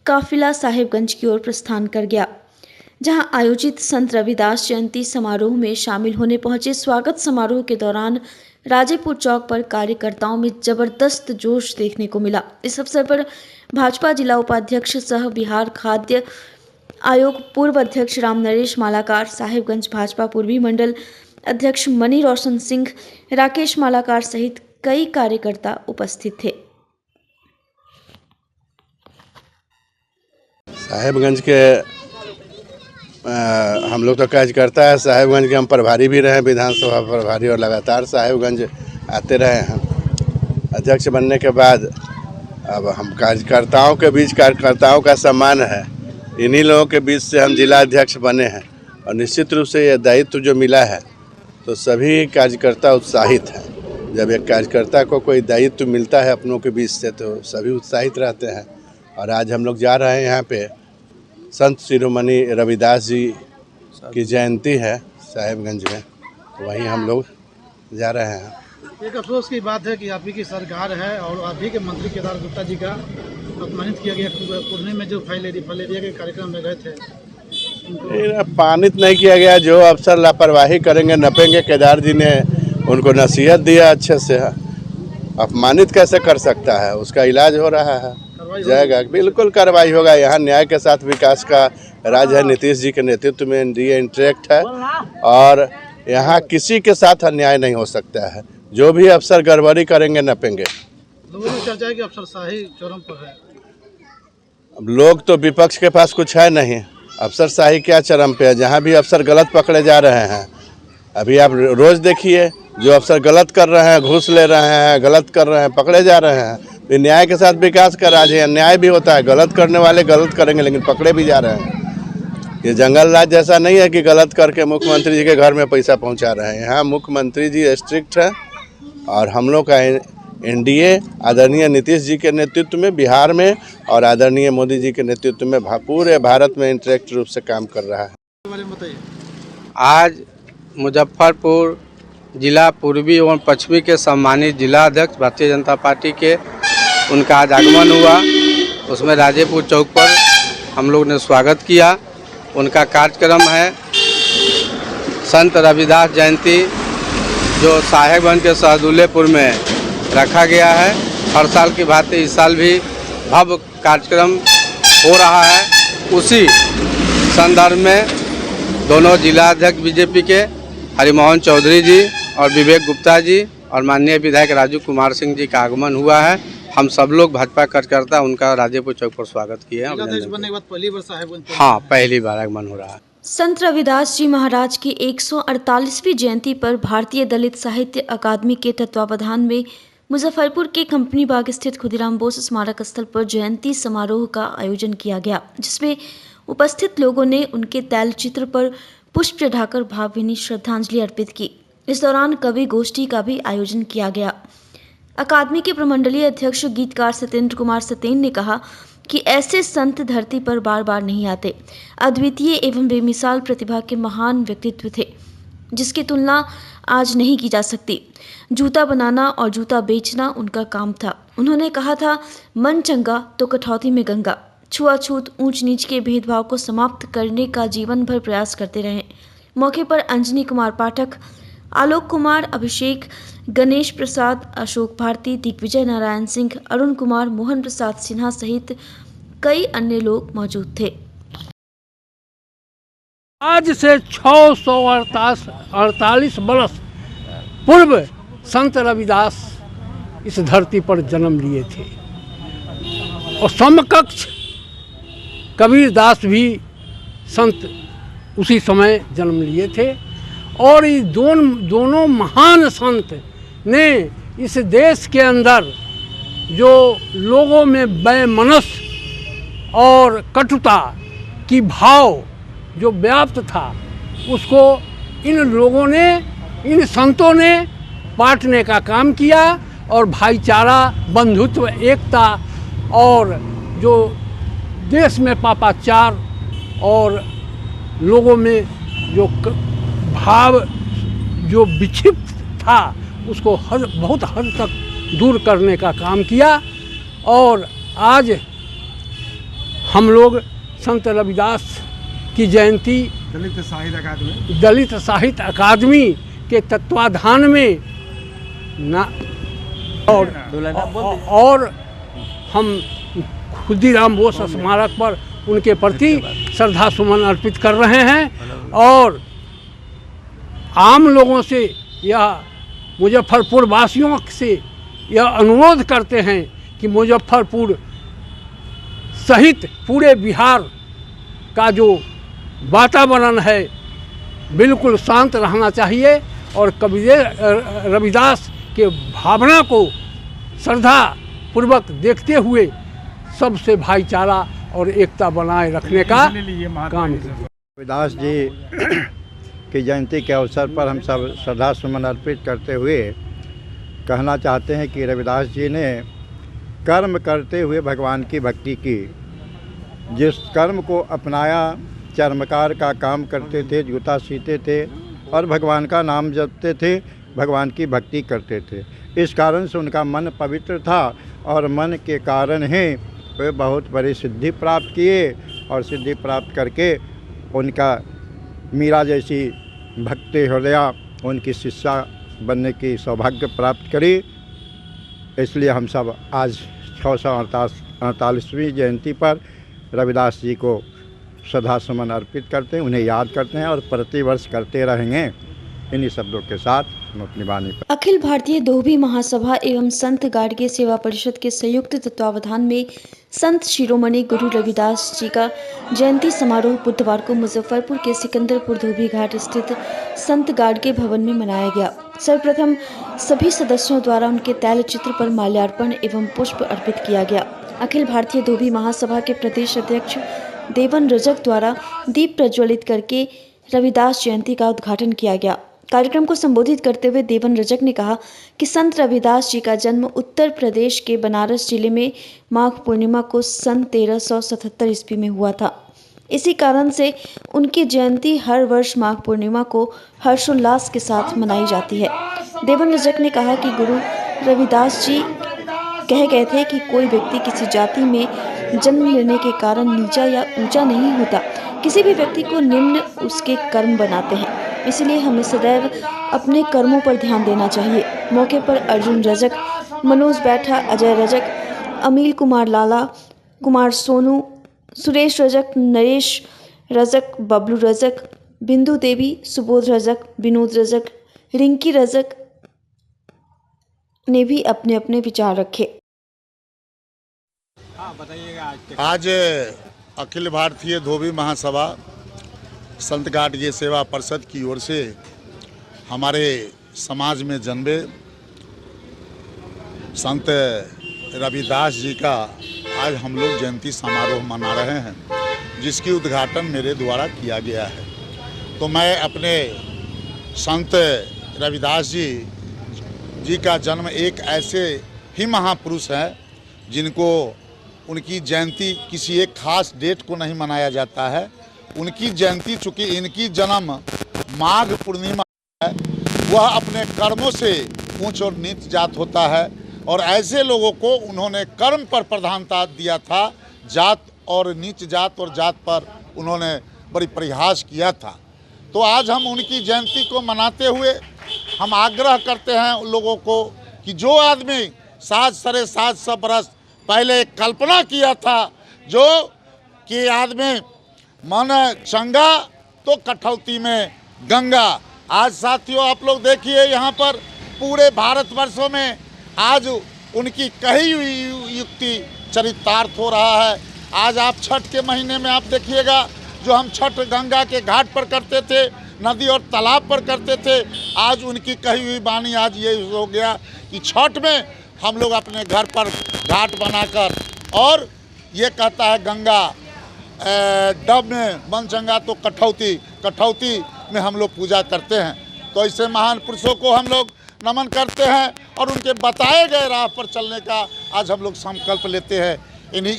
काफिला साहिबगंज की ओर प्रस्थान कर गया, जहां आयोजित संत रविदास जयंती समारोह में शामिल होने पहुंचे। स्वागत समारोह के दौरान राजेपुर चौक पर कार्यकर्ताओं में जबरदस्त जोश देखने को मिला। इस अवसर पर भाजपा जिला उपाध्यक्ष सह बिहार खाद्य आयोग पूर्व अध्यक्ष रामनरेश मालाकार, साहिबगंज भाजपा पूर्वी मंडल अध्यक्ष मनी रोशन सिंह, राकेश मालाकार सहित कई कार्यकर्ता उपस्थित थे। साहिबगंज के हम लोग तो कार्यकर्ता है, साहिबगंज के हम प्रभारी भी रहे, विधानसभा प्रभारी, और लगातार साहिबगंज आते रहे हैं। अध्यक्ष बनने के बाद अब हम कार्यकर्ताओं के बीच कार्यकर्ताओं का सम्मान है, इन्हीं लोगों के बीच से हम जिला अध्यक्ष बने हैं और निश्चित रूप से ये दायित्व जो मिला है तो सभी कार्यकर्ता उत्साहित हैं। जब एक कार्यकर्ता को कोई दायित्व मिलता है अपनों के बीच से तो सभी उत्साहित रहते हैं। और आज हम लोग जा रहे हैं, यहाँ पे संत शिरोमणि रविदास जी की जयंती है साहिबगंज में, तो वहीं हम लोग जा रहे हैं। एक अफसोस की बात है कि आप ही की सरकार है और आप ही के मंत्री केदार गुप्ता जी का अपमानित किया गया पुणे में, जो फाइलेरिया के कार्यक्रम में गए थे। अपमानित नहीं किया गया, जो अफसर लापरवाही करेंगे नपेंगे, केदार जी ने उनको नसीहत दिया अच्छे से। अपमानित कैसे कर सकता है, उसका इलाज हो रहा है, जाएगा, बिल्कुल कार्रवाई होगा। यहाँ न्याय के साथ विकास का राज है, नीतीश जी के नेतृत्व में एनडीए इंटरेक्ट है और यहाँ किसी के साथ अन्याय नहीं हो सकता है। जो भी अफसर गड़बड़ी करेंगे नपेंगे। लोगों की चर्चा है कि अफसरशाही चरम पर है। अब लोग तो विपक्ष के पास कुछ है नहीं, अफसरशाही क्या चरम पे है। जहाँ भी अफसर गलत पकड़े जा रहे हैं, अभी आप रोज देखिए, जो अफसर गलत कर रहे हैं, घूस ले रहे हैं, गलत कर रहे हैं, पकड़े जा रहे हैं। न्याय के साथ विकास का राज है, अन्याय भी होता है, गलत करने वाले गलत करेंगे लेकिन पकड़े भी जा रहे हैं। ये जंगल राज जैसा नहीं है कि गलत करके मुख्यमंत्री जी के घर में पैसा पहुंचा रहे हैं। यहाँ मुख्यमंत्री जी स्ट्रिक्ट है और हम लोग का एनडीए आदरणीय नीतीश जी के नेतृत्व में बिहार में और आदरणीय मोदी जी के नेतृत्व में पूरे भारत में इंटरेक्ट रूप से काम कर रहा है। आज मुजफ्फरपुर जिला पूर्वी एवं पश्चिमी के सम्मानित जिला अध्यक्ष भारतीय जनता पार्टी के उनका आज आगमन हुआ, उसमें राजेपुर चौक पर हम लोग ने स्वागत किया। उनका कार्यक्रम है संत रविदास जयंती, जो साहेबगंज के सहदुल्लेपुर में रखा गया है। हर साल की भांति इस साल भी भव्य कार्यक्रम हो रहा है। उसी संदर्भ में दोनों जिला अध्यक्ष बीजेपी के हरिमोहन चौधरी जी और विवेक गुप्ता जी और माननीय विधायक राजू कुमार सिंह जी का आगमन हुआ है। हम सब लोग भाजपा कार्यकर्ता उनका राजेपुर चौक पर स्वागत किए हैं। हाँ, पहली बार आगमन हो रहा है। संत रविदास जी महाराज की 148वीं जयंती पर भारतीय दलित साहित्य अकादमी के तत्वावधान में मुजफ्फरपुर के कंपनी बाग स्थित खुदीराम बोस स्मारक स्थल पर जयंती समारोह का आयोजन किया गया, जिसमें उपस्थित लोगों ने उनके तैलचित्र पर पुष्प चढ़ाकर भावभीनी श्रद्धांजलि अर्पित की। इस दौरान कवि गोष्ठी का भी आयोजन किया गया। अकादमी के प्रमंडलीय अध्यक्ष गीतकार सत्येंद्र कुमार सतेन ने कहा कि ऐसे संत धरती पर बार बार नहीं आते। अद्वितीय एवं बेमिसाल प्रतिभा के महान व्यक्तित्व थे, जिसकी तुलना आज नहीं की जा सकती। जूता बनाना और जूता बेचना उनका काम था। उन्होंने कहा था, मन चंगा तो कठौती में गंगा। छुआछूत, ऊंच नीच के भेदभाव को समाप्त करने का जीवन भर प्रयास करते रहे। मौके पर अंजनी कुमार पाठक, आलोक कुमार, अभिषेक, गणेश प्रसाद, अशोक भारती, दिग्विजय नारायण सिंह, अरुण कुमार, मोहन प्रसाद सिन्हा सहित कई अन्य लोग मौजूद थे। आज से 648 वर्ष पूर्व संत रविदास इस धरती पर जन्म लिए थे और समकक्ष कबीरदास भी संत उसी समय जन्म लिए थे। और ये दोनों महान संत ने इस देश के अंदर जो लोगों में वैमनस्य और कटुता की भाव जो व्याप्त था, उसको इन लोगों ने, इन संतों ने बांटने का काम किया और भाईचारा, बंधुत्व, एकता और जो देश में पापाचार और लोगों में जो भाव जो विक्षिप्त था, उसको बहुत हद तक दूर करने का काम किया। और आज हम लोग संत रविदास की जयंती दलित साहित्य अकादमी के तत्वाधान में और हम खुदीराम बोस स्मारक पर उनके प्रति श्रद्धा सुमन अर्पित कर रहे हैं और आम लोगों से यह मुजफ्फरपुर वासियों से यह अनुरोध करते हैं कि मुजफ्फरपुर सहित पूरे बिहार का जो वातावरण है बिल्कुल शांत रहना चाहिए और कबीर रविदास के भावना को श्रद्धा पूर्वक देखते हुए सबसे भाईचारा और एकता बनाए रखने का काम किया। रविदास जी की जयंती के अवसर पर हम सब श्रद्धा सुमन अर्पित करते हुए कहना चाहते हैं कि रविदास जी ने कर्म करते हुए भगवान की भक्ति की। जिस कर्म को अपनाया, चर्मकार का काम करते थे, जूता सीते थे और भगवान का नाम जपते थे, भगवान की भक्ति करते थे। इस कारण से उनका मन पवित्र था और मन के कारण ही वे बहुत बड़ी सिद्धि प्राप्त किए और सिद्धि प्राप्त करके उनका मीरा जैसी भक्ति हृदया उनकी शिष्या बनने की सौभाग्य प्राप्त करी। इसलिए हम सब आज 648वीं जयंती पर रविदास जी को श्रद्धा सुमन अर्पित करते हैं, उन्हें याद करते हैं और प्रतिवर्ष करते रहेंगे। इन्हीं शब्दों के साथ हम अपनी वाणी पर। अखिल भारतीय धोबी महासभा एवं संत गाडगे सेवा परिषद के संयुक्त तत्वावधान में संत शिरोमणि गुरु रविदास जी का जयंती समारोह बुधवार को मुजफ्फरपुर के सिकंदरपुर धोबी घाट स्थित संत गाडगे भवन में मनाया गया। सर्वप्रथम सभी सदस्यों द्वारा उनके तैल चित्र पर माल्यार्पण एवं पुष्प अर्पित किया गया। अखिल भारतीय धोबी महासभा के प्रदेश अध्यक्ष देवन रजक द्वारा दीप प्रज्वलित करके रविदास जयंती का उद्घाटन किया गया। कार्यक्रम को संबोधित करते हुए देवन रजक ने कहा कि संत रविदास जी का जन्म उत्तर प्रदेश के बनारस जिले में माघ पूर्णिमा को सन 1377 ईस्वी में हुआ था। इसी कारण से उनकी जयंती हर वर्ष माघ पूर्णिमा को हर्षोल्लास के साथ मनाई जाती है। देवन रजक ने कहा कि गुरु रविदास जी कह गए थे कि कोई व्यक्ति किसी जाति में जन्म लेने के कारण नीचा या ऊंचा नहीं होता, किसी भी व्यक्ति को निम्न उसके कर्म बनाते हैं। इसलिए हमें सदैव अपने कर्मों पर ध्यान देना चाहिए। मौके पर अर्जुन रजक, मनोज बैठा, अजय रजक, अमील कुमार लाला, कुमार सोनू, सुरेश रजक, नरेश रजक, बबलू रजक, बिंदु देवी, सुबोध रजक, विनोद रजक, रिंकी रजक ने भी अपने अपने विचार रखे। आज अखिल भारतीय धोबी महासभा संत गाडगे सेवा परिषद की ओर से हमारे समाज में जन्मे संत रविदास जी का आज हम लोग जयंती समारोह मना रहे हैं, जिसकी उद्घाटन मेरे द्वारा किया गया है। तो मैं अपने संत रविदास जी का जन्म एक ऐसे ही महापुरुष हैं जिनको उनकी जयंती किसी एक खास डेट को नहीं मनाया जाता है। उनकी जयंती, चूँकि इनकी जन्म माघ पूर्णिमा है, वह अपने कर्मों से ऊंच और नीच जात होता है और ऐसे लोगों को उन्होंने कर्म पर प्रधानता दिया था। जात और नीच जात और जात पर उन्होंने बड़ी परिहास किया था। तो आज हम उनकी जयंती को मनाते हुए हम आग्रह करते हैं उन लोगों को कि जो आदमी 700 बरस पहले कल्पना किया था जो कि आदमी मन चंगा तो कठौती में गंगा। आज साथियों आप लोग देखिए यहाँ पर पूरे भारतवर्षों में आज उनकी कही हुई युक्ति चरितार्थ हो रहा है। आज आप छठ के महीने में आप देखिएगा, जो हम छठ गंगा के घाट पर करते थे, नदी और तालाब पर करते थे, आज उनकी कही हुई वाणी आज ये हो गया कि छठ में हम लोग अपने घर पर घाट बनाकर, और ये कहता है गंगा डब में बन चंगा तो कठौती में हम लोग पूजा करते हैं। तो ऐसे महान पुरुषों को हम लोग नमन करते हैं और उनके बताए गए राह पर चलने का आज हम लोग संकल्प लेते हैं। इन्हीं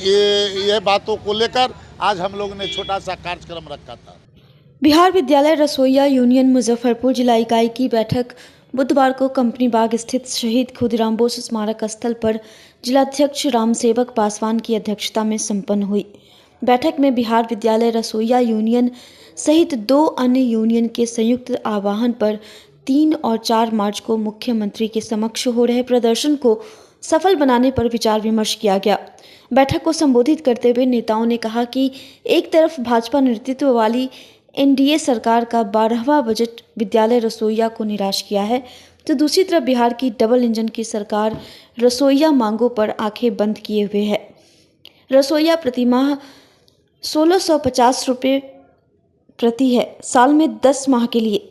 ये बातों को लेकर आज हम लोग ने छोटा सा कार्यक्रम रखा था। बिहार विद्यालय रसोइया यूनियन मुजफ्फरपुर जिला इकाई की बैठक बुधवार को कंपनी बाग स्थित शहीद खुदीराम बोस स्मारक स्थल पर जिलाध्यक्ष रामसेवक पासवान की अध्यक्षता में संपन्न हुई। बैठक में बिहार विद्यालय रसोइया यूनियन सहित 2 अन्य यूनियन के संयुक्त आह्वान पर 3 और 4 मार्च को मुख्यमंत्री के समक्ष हो रहे प्रदर्शन को सफल बनाने पर विचार विमर्श किया गया। बैठक को संबोधित करते हुए नेताओं ने कहा कि एक तरफ भाजपा नेतृत्व वाली एनडीए सरकार का 12वां बजट विद्यालय रसोइया को निराश किया है, तो दूसरी तरफ बिहार की डबल इंजन की सरकार रसोइया मांगों पर आंखें बंद किए हुए है। रसोइया प्रतिमाह 1650 रुपये प्रति है, साल में 10 माह के लिए।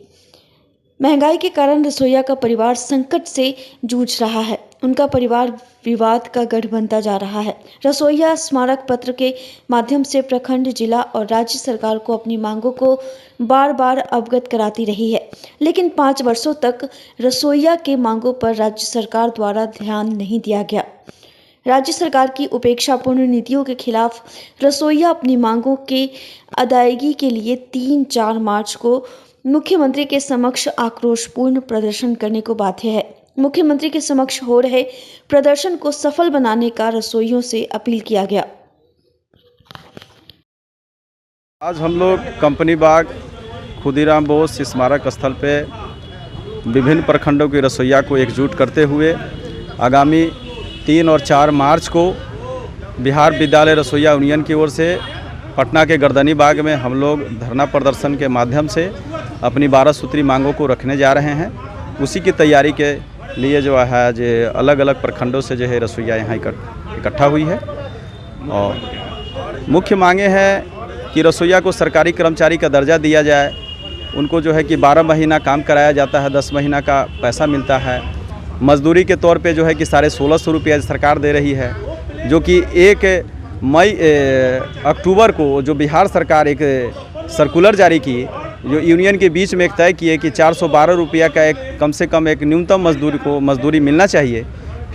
महंगाई के कारण रसोइया का परिवार संकट से जूझ रहा है। उनका परिवार विवाद का गढ़ बनता जा रहा है। रसोइया स्मारक पत्र के माध्यम से प्रखंड, जिला और राज्य सरकार को अपनी मांगों को बार बार अवगत कराती रही है, लेकिन 5 वर्षों तक रसोइया के मांगों पर राज्य सरकार द्वारा ध्यान नहीं दिया गया। राज्य सरकार की उपेक्षापूर्ण नीतियों के खिलाफ रसोइया अपनी मांगों के अदायगी के लिए 3-4 मार्च को मुख्यमंत्री के समक्ष आक्रोशपूर्ण प्रदर्शन करने को बाध्य है। मुख्यमंत्री के समक्ष हो रहे प्रदर्शन को सफल बनाने का रसोइयों से अपील किया गया। आज हम लोग कंपनी बाग खुदीराम बोस स्मारक स्थल पे विभिन्न प्रखंडों के रसोइया को एकजुट करते हुए आगामी 3 और 4 मार्च को बिहार विद्यालय रसोइया यूनियन की ओर से पटना के गर्दनी बाग में हम लोग धरना प्रदर्शन के माध्यम से अपनी 12 सूत्री मांगों को रखने जा रहे हैं। उसी की तैयारी के लिए जो है जो अलग अलग प्रखंडों से जो है रसोइया यहाँ इकट्ठा हुई है। और मुख्य मांगे हैं कि रसोइया को सरकारी कर्मचारी का दर्जा दिया जाए। उनको जो है कि 12 महीना काम कराया जाता है, 10 महीना का पैसा मिलता है। मजदूरी के तौर पे जो है कि 1650 रुपया सरकार दे रही है, जो कि 1 अक्टूबर को जो बिहार सरकार एक सर्कुलर जारी की, जो यूनियन के बीच में एक तय किए कि 412 रुपया का एक कम से कम एक न्यूनतम मजदूरी मिलना चाहिए।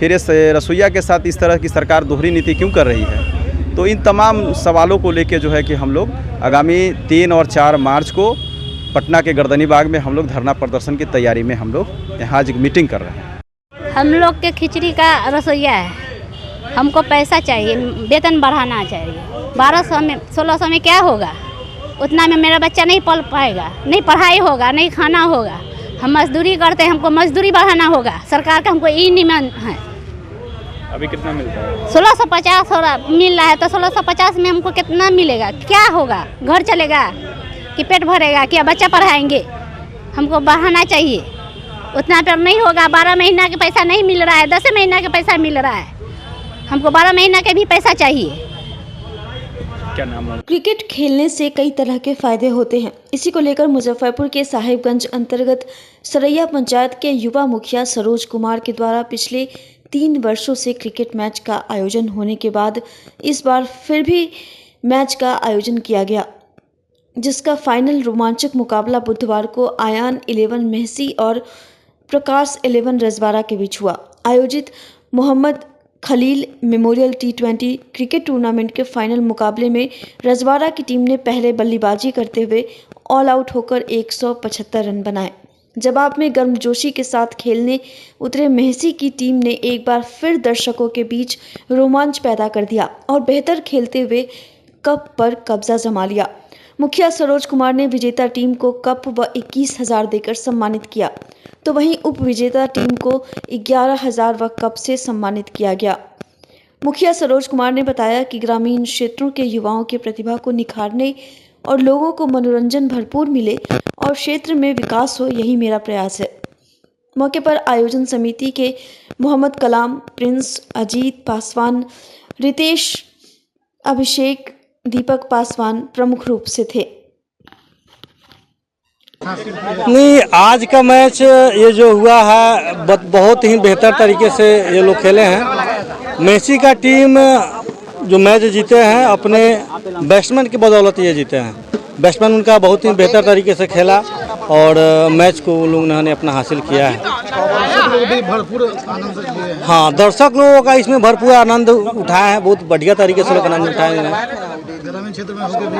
फिर इस रसोइया के साथ इस तरह की सरकार दोहरी नीति क्यों कर रही है? तो इन तमाम सवालों को लेके जो है कि हम लोग आगामी 3 और 4 मार्च को पटना के गर्दनी बाग में हम लोग धरना प्रदर्शन की तैयारी में हम लोग यहाँ आज मीटिंग कर रहे हैं। हम लोग के खिचड़ी का रसोइया है, हमको पैसा चाहिए, वेतन बढ़ाना चाहिए। 1200 में 1600 में क्या होगा? उतना में मेरा बच्चा नहीं पल पाएगा, नहीं पढ़ाई होगा, नहीं खाना होगा। हम मजदूरी करते हैं, हमको मजदूरी बढ़ाना होगा। सरकार का हमको यही नियम है। अभी कितना मिलता है? 1650 मिल रहा है, तो 1650 में हमको कितना मिलेगा? क्या होगा? घर चलेगा कि पेट भरेगा, क्या बच्चा पढ़ाएंगे? हमको बढ़ाना चाहिए। उतना पर नहीं होगा। 12 महीना के पैसा नहीं मिल रहा है, 10 महीना के पैसा मिल रहा है। हमको 12 महीना के भी पैसा चाहिए। क्या नाम है? क्रिकेट खेलने से कई तरह के फायदे होते हैं। इसी को लेकर मुजफ्फरपुर के साहिबगंज अंतर्गत सरैया पंचायत के युवा मुखिया सरोज कुमार के द्वारा पिछले 3 वर्षों से क्रिकेट मैच का आयोजन होने के बाद इस बार फिर भी मैच का आयोजन किया गया, जिसका फाइनल रोमांचक मुकाबला बुधवार को आयान 11 मेहसी और प्रकाश 11 रजवाड़ा के बीच हुआ। आयोजित Mohammad Khalil memorial T20 cricket tournament के फाइनल मुकाबले में रजवाड़ा की टीम ने पहले बल्लेबाजी करते हुए ऑल आउट होकर 175 रन बनाए। जवाब में गर्मजोशी के साथ खेलने उतरे मेहसी की टीम ने एक बार फिर दर्शकों के बीच रोमांच पैदा कर दिया और बेहतर खेलते हुए कप पर कब्जा जमा लिया। मुखिया सरोज कुमार ने विजेता टीम को कप व 21,000 देकर सम्मानित किया, तो वहीं उप विजेता टीम को 11,000 व कप से सम्मानित किया गया। मुखिया सरोज कुमार ने बताया कि ग्रामीण क्षेत्रों के युवाओं की प्रतिभा को निखारने और लोगों को मनोरंजन भरपूर मिले और क्षेत्र में विकास हो, यही मेरा प्रयास है। मौके पर आयोजन समिति के मोहम्मद कलाम, प्रिंस, अजीत पासवान, रितेश, अभिषेक, दीपक पासवान प्रमुख रूप से थे। नहीं, आज का मैच ये जो हुआ है बहुत ही बेहतर तरीके से ये लोग खेले हैं। मेसी का टीम जो मैच जीते हैं अपने बैट्समैन की बदौलत ये जीते हैं। बैट्समैन उनका बहुत ही बेहतर तरीके से खेला और मैच को उन लोगों ने अपना हासिल किया है। भरपूर आनंद लिए हैं। हाँ, दर्शक लोगों का इसमें भरपूर आनंद उठाए हैं, बहुत बढ़िया तरीके से लोग आनंद उठाए हैं। ग्रामीण क्षेत्र में होकर भी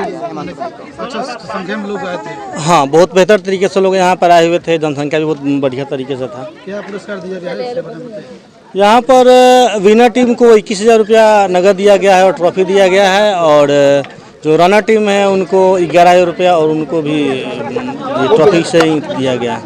अच्छा संख्या में लोग आए थे। हाँ, बहुत बेहतर तरीके से लोग यहाँ पर आए हुए थे, जनसंख्या भी बहुत बढ़िया तरीके से था। क्या पुरस्कार दिया गया है इससे बताइए। यहाँ पर विनर टीम को 21,000 रुपया नगद दिया गया है और ट्रॉफी दिया गया है, और जो रनर टीम है उनको 11,000 रुपया और उनको भी ट्रॉफी से ही दिया गया है।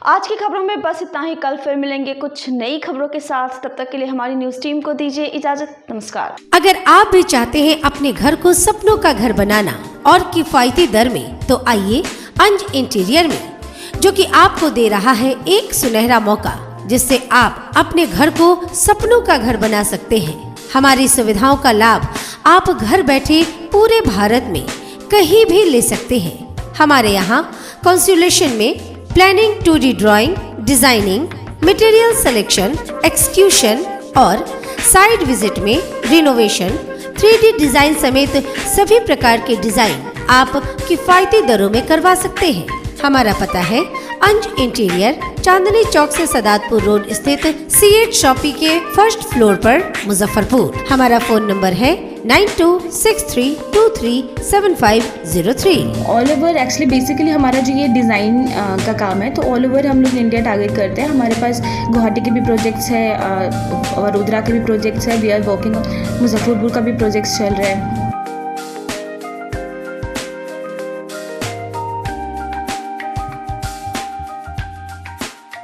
आज की खबरों में बस इतना ही। कल फिर मिलेंगे कुछ नई खबरों के साथ। तब तक के लिए हमारी न्यूज टीम को दीजिए इजाजत। नमस्कार। अगर आप भी चाहते हैं अपने घर को सपनों का घर बनाना और किफायती दर में, तो आइए अंज इंटीरियर में, जो कि आपको दे रहा है एक सुनहरा मौका, जिससे आप अपने घर को सपनों का घर बना सकते हैं। हमारी सुविधाओं का लाभ आप घर बैठे पूरे भारत में कहीं भी ले सकते हैं। हमारे यहाँ कंसुलेशन में planning, 2D drawing, designing, material selection, execution और साइट विजिट में रिनोवेशन, 3D डिजाइन समेत सभी प्रकार के डिजाइन आप किफायती दरों में करवा सकते हैं। हमारा पता है अंज इंटीरियर, चांदनी चौक से सदातपुर रोड स्थित C8 शॉपी के फर्स्ट फ्लोर पर, मुजफ्फरपुर। हमारा फोन नंबर है 9263237503। ऑल ओवर एक्चुअली बेसिकली हमारा जो ये डिज़ाइन का काम है, तो ऑल ओवर हम लोग इंडिया टारगेट करते हैं। हमारे पास गुवाहाटी के भी प्रोजेक्ट्स है, वडोदरा के भी प्रोजेक्ट्स है, वी आर वर्किंग, मुजफ्फरपुर का भी प्रोजेक्ट्स चल रहा है।